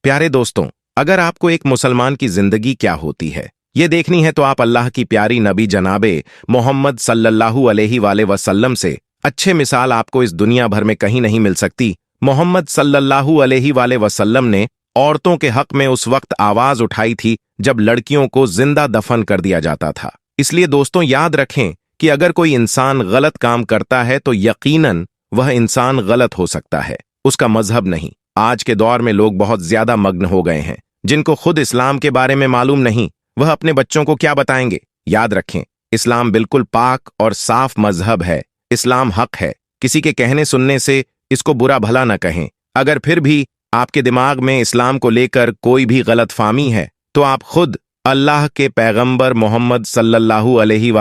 प्यारे दोस्तों, अगर आपको एक मुसलमान की जिंदगी क्या होती है ये देखनी है तो आप अल्लाह की प्यारी नबी जनाबे मोहम्मद सल्लल्लाहु अलैहि वसल्लम से अच्छे मिसाल आपको इस दुनिया भर में कहीं नहीं मिल सकती। मोहम्मद सल्लल्लाहु अलैहि वसल्लम ने औरतों के हक में उस वक्त आवाज उठाई थी जब लड़कियों को जिंदा दफन कर दिया जाता था। इसलिए दोस्तों याद रखें कि अगर कोई इंसान गलत काम करता है तो यकीनन वह इंसान गलत हो सकता है, उसका मजहब नहीं। आज के दौर में लोग बहुत ज्यादा मग्न हो गए हैं, जिनको खुद इस्लाम के बारे में मालूम नहीं, वह अपने बच्चों को क्या बताएंगे। याद रखें, इस्लाम बिल्कुल पाक और साफ मजहब है। इस्लाम हक है, किसी के कहने सुनने से इसको बुरा भला न कहें। अगर फिर भी आपके दिमाग में इस्लाम को लेकर कोई भी गलतफहमी है तो आप खुद अल्लाह के पैगंबर मोहम्मद सल्लल्लाहु अलैहि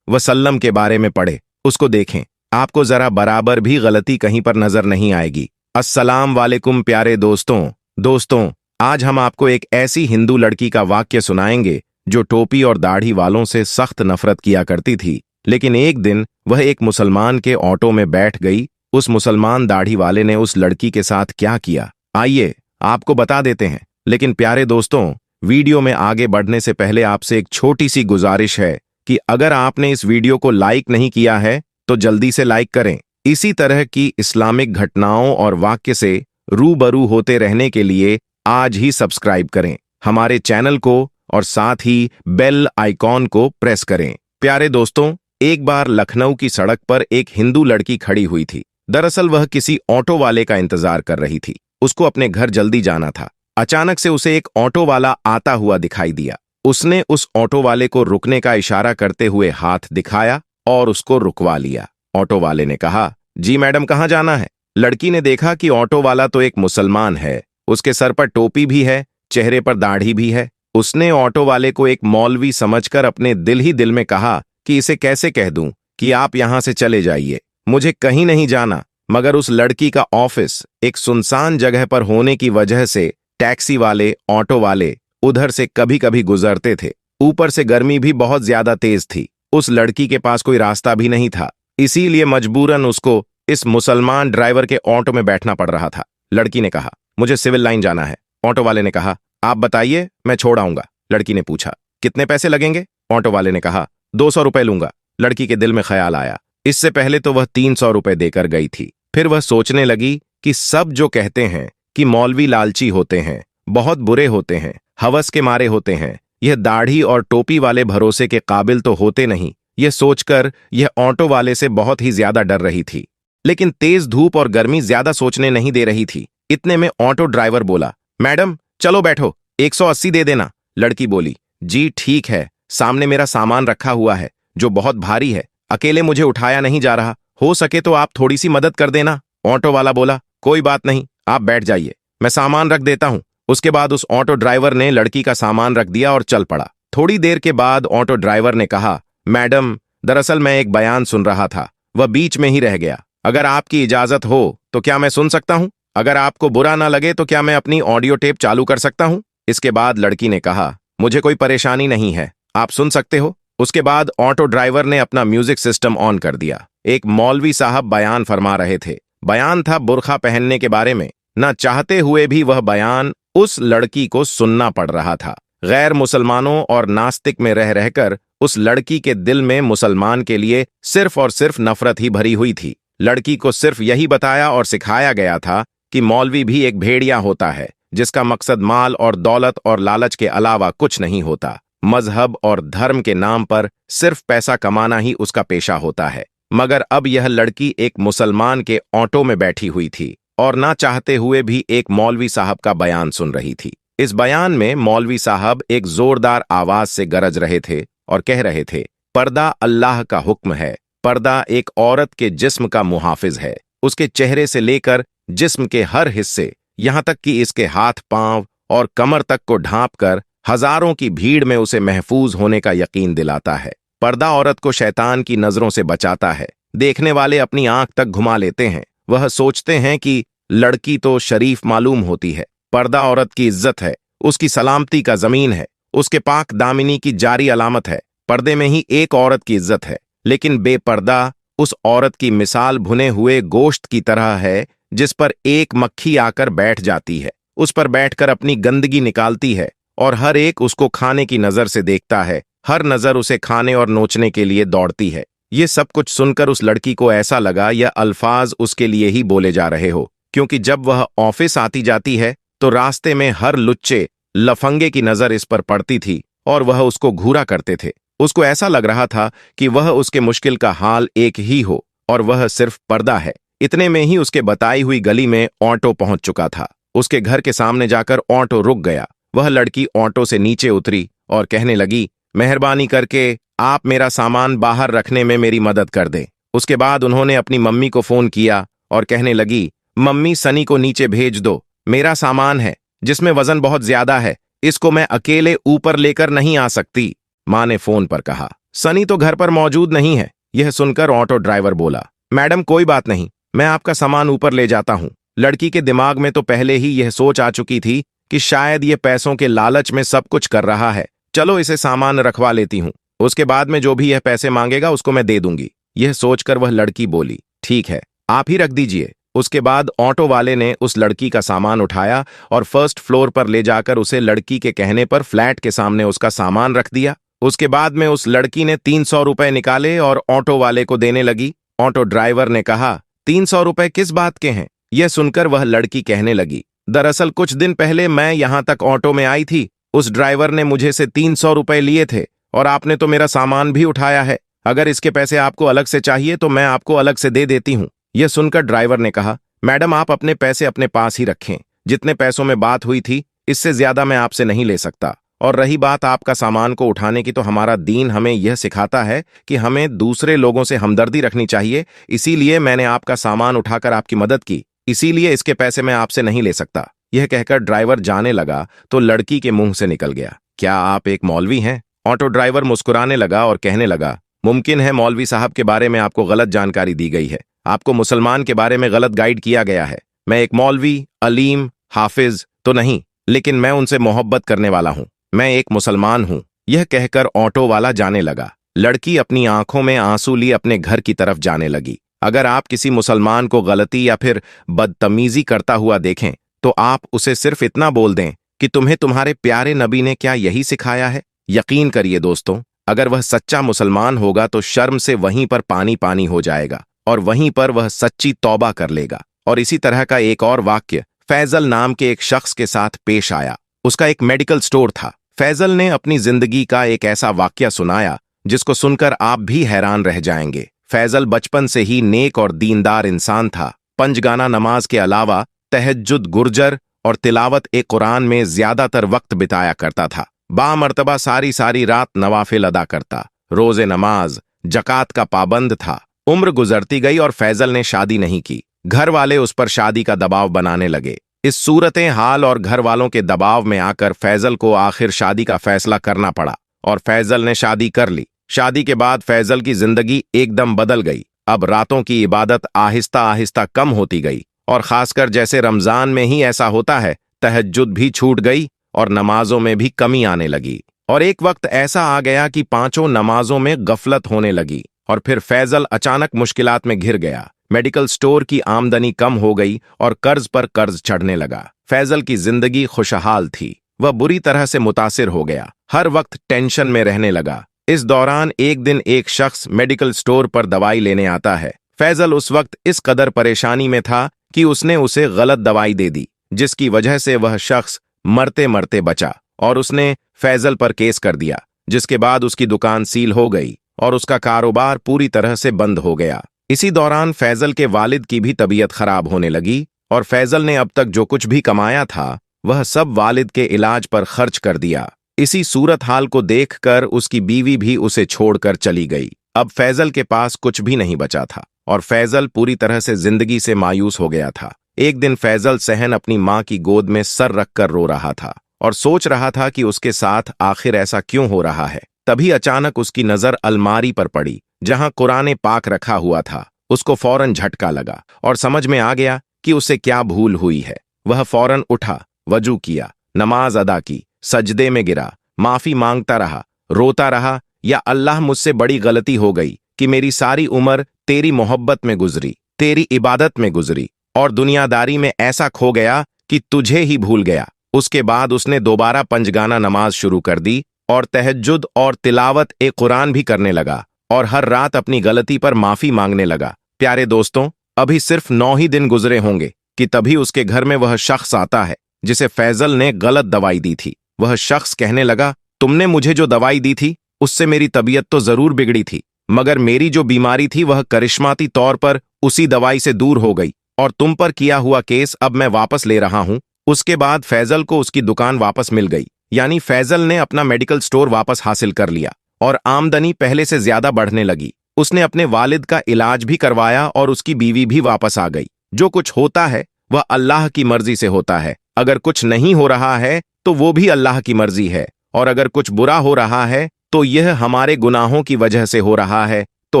वसल्लम के बारे में पढ़े, उसको देखें, आपको जरा बराबर भी गलती कहीं पर नजर नहीं आएगी। अस्सलाम वालेकुम प्यारे दोस्तों, आज हम आपको एक ऐसी हिंदू लड़की का वाक्य सुनाएंगे जो टोपी और दाढ़ी वालों से सख्त नफरत किया करती थी, लेकिन एक दिन वह एक मुसलमान के ऑटो में बैठ गई। उस मुसलमान दाढ़ी वाले ने उस लड़की के साथ क्या किया, आइए आपको बता देते हैं। लेकिन प्यारे दोस्तों, वीडियो में आगे बढ़ने से पहले आपसे एक छोटी सी गुजारिश है कि अगर आपने इस वीडियो को लाइक नहीं किया है तो जल्दी से लाइक करें। इसी तरह की इस्लामिक घटनाओं और वाक्य से रूबरू होते रहने के लिए आज ही सब्सक्राइब करें हमारे चैनल को और साथ ही बेल आइकॉन को प्रेस करें। प्यारे दोस्तों, एक बार लखनऊ की सड़क पर एक हिंदू लड़की खड़ी हुई थी। दरअसल वह किसी ऑटो वाले का इंतजार कर रही थी। उसको अपने घर जल्दी जाना था। अचानक से उसे एक ऑटो वाला आता हुआ दिखाई दिया। उसने उस ऑटो वाले को रुकने का इशारा करते हुए हाथ दिखाया और उसको रुकवा लिया। ऑटो वाले ने कहा, जी मैडम, कहाँ जाना है? लड़की ने देखा कि ऑटो वाला तो एक मुसलमान है, उसके सर पर टोपी भी है, चेहरे पर दाढ़ी भी है। उसने ऑटो वाले को एक मौलवी समझकर अपने दिल ही दिल में कहा कि इसे कैसे कह दूं कि आप यहां से चले जाइए, मुझे कहीं नहीं जाना। मगर उस लड़की का ऑफिस एक सुनसान जगह पर होने की वजह से टैक्सी वाले, ऑटो वाले उधर से कभी कभी गुजरते थे। ऊपर से गर्मी भी बहुत ज्यादा तेज थी। उस लड़की के पास कोई रास्ता भी नहीं था, इसीलिए मजबूरन उसको इस मुसलमान ड्राइवर के ऑटो में बैठना पड़ रहा था। लड़की ने कहा, मुझे सिविल लाइन जाना है। ऑटो वाले ने कहा, आप बताइए, मैं छोड़ आऊंगा। लड़की ने पूछा, कितने पैसे लगेंगे? ऑटो वाले ने कहा, 200 रुपए लूंगा। लड़की के दिल में ख्याल आया, इससे पहले तो वह 300 रुपए देकर गई थी। फिर वह सोचने लगी कि सब जो कहते हैं कि मौलवी लालची होते हैं, बहुत बुरे होते हैं, हवस के मारे होते हैं, यह दाढ़ी और टोपी वाले भरोसे के काबिल तो होते नहीं। यह सोचकर यह ऑटो वाले से बहुत ही ज्यादा डर रही थी। लेकिन तेज धूप और गर्मी ज्यादा सोचने नहीं दे रही थी। इतने में ऑटो ड्राइवर बोला, मैडम चलो बैठो, 180 दे देना। लड़की बोली, जी ठीक है, सामने मेरा सामान रखा हुआ है जो बहुत भारी है, अकेले मुझे उठाया नहीं जा रहा, हो सके तो आप थोड़ी सी मदद कर देना। ऑटो वाला बोला, कोई बात नहीं, आप बैठ जाइए, मैं सामान रख देता हूं। उसके बाद उस ऑटो ड्राइवर ने लड़की का सामान रख दिया और चल पड़ा। थोड़ी देर के बाद ऑटो ड्राइवर ने कहा, मैडम दरअसल मैं एक बयान सुन रहा था, वह बीच में ही रह गया। अगर आपकी इजाजत हो तो क्या मैं सुन सकता हूं? अगर आपको बुरा ना लगे तो क्या मैं अपनी ऑडियो टेप चालू कर सकता हूं? इसके बाद लड़की ने कहा, मुझे कोई परेशानी नहीं है, आप सुन सकते हो। उसके बाद ऑटो ड्राइवर ने अपना म्यूजिक सिस्टम ऑन कर दिया। एक मौलवी साहब बयान फरमा रहे थे। बयान था बुर्खा पहनने के बारे में। न चाहते हुए भी वह बयान उस लड़की को सुनना पड़ रहा था। गैर मुसलमानों और नास्तिक में रह रहकर उस लड़की के दिल में मुसलमान के लिए सिर्फ और सिर्फ नफरत ही भरी हुई थी। लड़की को सिर्फ यही बताया और सिखाया गया था कि मौलवी भी एक भेड़िया होता है जिसका मकसद माल और दौलत और लालच के अलावा कुछ नहीं होता। मजहब और धर्म के नाम पर सिर्फ पैसा कमाना ही उसका पेशा होता है। मगर अब यह लड़की एक मुसलमान के ऑटो में बैठी हुई थी और ना चाहते हुए भी एक मौलवी साहब का बयान सुन रही थी। इस बयान में मौलवी साहब एक जोरदार आवाज से गरज रहे थे और कह रहे थे, पर्दा अल्लाह का हुक्म है। पर्दा एक औरत के जिस्म का मुहाफिज है, उसके चेहरे से लेकर जिस्म के हर हिस्से, यहां तक कि इसके हाथ, पांव और कमर तक को ढांप कर हजारों की भीड़ में उसे महफूज होने का यकीन दिलाता है। पर्दा औरत को शैतान की नजरों से बचाता है। देखने वाले अपनी आंख तक घुमा लेते हैं, वह सोचते हैं कि लड़की तो शरीफ मालूम होती है। पर्दा औरत की इज्जत है, उसकी सलामती का जमीन है, उसके पाक दामिनी की जारी अलामत है। पर्दे में ही एक औरत की इज्जत है, लेकिन बेपर्दा उस औरत की मिसाल भुने हुए गोश्त की तरह है जिस पर एक मक्खी आकर बैठ जाती है। उस पर बैठकर अपनी गंदगी निकालती है और हर एक उसको खाने की नजर से देखता है। हर नजर उसे खाने और नोचने के लिए दौड़ती है। ये सब कुछ सुनकर उस लड़की को ऐसा लगा यह अल्फाज उसके लिए ही बोले जा रहे हो, क्योंकि जब वह ऑफिस आती जाती है तो रास्ते में हर लुच्चे लफंगे की नजर इस पर पड़ती थी और वह उसको घूरा करते थे। उसको ऐसा लग रहा था कि वह उसके मुश्किल का हाल एक ही हो और वह सिर्फ पर्दा है। इतने में ही उसके बताई हुई गली में ऑटो पहुंच चुका था। उसके घर के सामने जाकर ऑटो रुक गया। वह लड़की ऑटो से नीचे उतरी और कहने लगी, मेहरबानी करके आप मेरा सामान बाहर रखने में मेरी मदद कर दें। उसके बाद उन्होंने अपनी मम्मी को फोन किया और कहने लगी, मम्मी सनी को नीचे भेज दो, मेरा सामान है जिसमें वजन बहुत ज्यादा है, इसको मैं अकेले ऊपर लेकर नहीं आ सकती। माँ ने फोन पर कहा, सनी तो घर पर मौजूद नहीं है। यह सुनकर ऑटो ड्राइवर बोला, मैडम कोई बात नहीं, मैं आपका सामान ऊपर ले जाता हूं। लड़की के दिमाग में तो पहले ही यह सोच आ चुकी थी कि शायद ये पैसों के लालच में सब कुछ कर रहा है। चलो इसे सामान रखवा लेती हूं, उसके बाद में जो भी यह पैसे मांगेगा उसको मैं दे दूंगी। यह सोचकर वह लड़की बोली, ठीक है, आप ही रख दीजिए। उसके बाद ऑटो वाले ने उस लड़की का सामान उठाया और फर्स्ट फ्लोर पर ले जाकर उसे लड़की के कहने पर फ्लैट के सामने उसका सामान रख दिया। उसके बाद में उस लड़की ने 300 रुपए निकाले और ऑटो वाले को देने लगी। ऑटो ड्राइवर ने कहा, 300 रुपए किस बात के हैं? यह सुनकर वह लड़की कहने लगी, दरअसल कुछ दिन पहले मैं यहां तक ऑटो में आई थी, उस ड्राइवर ने मुझे से 300 रुपए लिए थे और आपने तो मेरा सामान भी उठाया है। अगर इसके पैसे आपको अलग से चाहिए तो मैं आपको अलग से दे देती हूं। यह सुनकर ड्राइवर ने कहा, मैडम आप अपने पैसे अपने पास ही रखें, जितने पैसों में बात हुई थी इससे ज्यादा मैं आपसे नहीं ले सकता। और रही बात आपका सामान को उठाने की, तो हमारा दीन हमें यह सिखाता है कि हमें दूसरे लोगों से हमदर्दी रखनी चाहिए, इसीलिए मैंने आपका सामान उठाकर आपकी मदद की, इसीलिए इसके पैसे मैं आपसे नहीं ले सकता। यह कहकर ड्राइवर जाने लगा तो लड़की के मुंह से निकल गया, क्या आप एक मौलवी हैं? ऑटो ड्राइवर मुस्कुराने लगा और कहने लगा, मुमकिन है मौलवी साहब के बारे में आपको गलत जानकारी दी गई है, आपको मुसलमान के बारे में गलत गाइड किया गया है। मैं एक मौलवी, अलीम, हाफिज तो नहीं, लेकिन मैं उनसे मोहब्बत करने वाला हूं, मैं एक मुसलमान हूं। यह कहकर ऑटो वाला जाने लगा। लड़की अपनी आंखों में आंसू लिए अपने घर की तरफ जाने लगी। अगर आप किसी मुसलमान को गलती या फिर बदतमीजी करता हुआ देखें तो आप उसे सिर्फ इतना बोल दें कि तुम्हें तुम्हारे प्यारे नबी ने क्या यही सिखाया है। यकीन करिए दोस्तों, अगर वह सच्चा मुसलमान होगा तो शर्म से वहीं पर पानी पानी हो जाएगा और वहीं पर वह सच्ची तौबा कर लेगा। और इसी तरह का एक और वाक्य फैजल नाम के एक शख्स के साथ पेश आया। उसका एक मेडिकल स्टोर था। फैजल ने अपनी जिंदगी का एक ऐसा वाक्य सुनाया जिसको सुनकर आप भी हैरान रह जाएंगे। फैजल बचपन से ही नेक और दीनदार इंसान था। पंजगाना नमाज के अलावा तहज्जुद, गुर्जर और तिलावत ए कुरान में ज्यादातर वक्त बिताया करता था। बामर्तबा सारी सारी रात नवाफिल अदा करता, रोजे नमाज, जकात का पाबंद था। उम्र गुजरती गई और फैजल ने शादी नहीं की। घर वाले उस पर शादी का दबाव बनाने लगे। इस सूरतें हाल और घर वालों के दबाव में आकर फैजल को आखिर शादी का फैसला करना पड़ा और फैजल ने शादी कर ली। शादी के बाद फैजल की जिंदगी एकदम बदल गई। अब रातों की इबादत आहिस्ता आहिस्ता कम होती गई और खासकर जैसे रमजान में ही ऐसा होता है, तहज्जुद भी छूट गई और नमाजों में भी कमी आने लगी। और एक वक्त ऐसा आ गया कि पांचों नमाजों में गफलत होने लगी और फिर फैजल अचानक मुश्किलात में घिर गया। मेडिकल स्टोर की आमदनी कम हो गई और कर्ज पर कर्ज चढ़ने लगा। फैजल की जिंदगी खुशहाल थी, वह बुरी तरह से मुतासिर हो गया, हर वक्त टेंशन में रहने लगा। इस दौरान एक दिन एक शख्स मेडिकल स्टोर पर दवाई लेने आता है। फैजल उस वक्त इस कदर परेशानी में था कि उसने उसे गलत दवाई दे दी, जिसकी वजह से वह शख्स मरते मरते बचा और उसने फैजल पर केस कर दिया, जिसके बाद उसकी दुकान सील हो गई और उसका कारोबार पूरी तरह से बंद हो गया। इसी दौरान फैजल के वालिद की भी तबीयत खराब होने लगी और फैजल ने अब तक जो कुछ भी कमाया था वह सब वालिद के इलाज पर खर्च कर दिया। इसी सूरत हाल को देखकर उसकी बीवी भी उसे छोड़कर चली गई। अब फैजल के पास कुछ भी नहीं बचा था और फैजल पूरी तरह से जिंदगी से मायूस हो गया था। एक दिन फैजल सहन अपनी माँ की गोद में सर रखकर रो रहा था और सोच रहा था कि उसके साथ आखिर ऐसा क्यों हो रहा है। तभी अचानक उसकी नजर अलमारी पर पड़ी जहां कुरान पाक रखा हुआ था। उसको फौरन झटका लगा और समझ में आ गया कि उसे क्या भूल हुई है। वह फौरन उठा, वजू किया, नमाज अदा की, सजदे में गिरा, माफी मांगता रहा, रोता रहा, या अल्लाह मुझसे बड़ी गलती हो गई कि मेरी सारी उम्र तेरी मोहब्बत में गुजरी, तेरी इबादत में गुजरी और दुनियादारी में ऐसा खो गया कि तुझे ही भूल गया। उसके बाद उसने दोबारा पंजगाना नमाज शुरू कर दी और तहज्जुद और तिलावत ए कुरान भी करने लगा और हर रात अपनी गलती पर माफी मांगने लगा। प्यारे दोस्तों, अभी सिर्फ 9 ही दिन गुजरे होंगे कि तभी उसके घर में वह शख्स आता है जिसे फैजल ने गलत दवाई दी थी। वह शख्स कहने लगा, तुमने मुझे जो दवाई दी थी उससे मेरी तबीयत तो जरूर बिगड़ी थी, मगर मेरी जो बीमारी थी वह करिश्माती तौर पर उसी दवाई से दूर हो गई और तुम पर किया हुआ केस अब मैं वापस ले रहा हूं। उसके बाद फैजल को उसकी दुकान वापस मिल गई, यानी फैजल ने अपना मेडिकल स्टोर वापस हासिल कर लिया और आमदनी पहले से ज्यादा बढ़ने लगी। उसने अपने वालिद का इलाज भी करवाया और उसकी बीवी भी वापस आ गई। जो कुछ होता है वह अल्लाह की मर्जी से होता है। अगर कुछ नहीं हो रहा है तो वो भी अल्लाह की मर्जी है, और अगर कुछ बुरा हो रहा है तो यह हमारे गुनाहों की वजह से हो रहा है। तो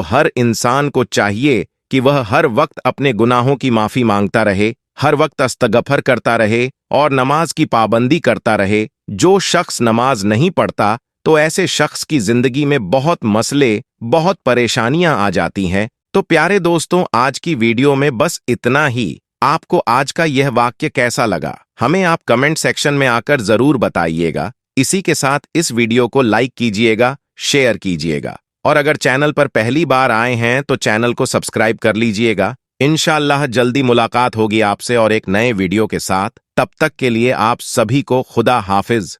हर इंसान को चाहिए कि वह हर वक्त अपने गुनाहों की माफी मांगता रहे, हर वक्त अस्तगफर करता रहे और नमाज की पाबंदी करता रहे। जो शख्स नमाज नहीं पढ़ता तो ऐसे शख्स की जिंदगी में बहुत मसले, बहुत परेशानियां आ जाती हैं। तो प्यारे दोस्तों, आज की वीडियो में बस इतना ही। आपको आज का यह वाक्य कैसा लगा हमें आप कमेंट सेक्शन में आकर जरूर बताइएगा। इसी के साथ इस वीडियो को लाइक कीजिएगा, शेयर कीजिएगा और अगर चैनल पर पहली बार आए हैं तो चैनल को सब्सक्राइब कर लीजिएगा। इंशाअल्लाह जल्दी मुलाकात होगी आपसे और एक नए वीडियो के साथ। तब तक के लिए आप सभी को खुदा हाफिज।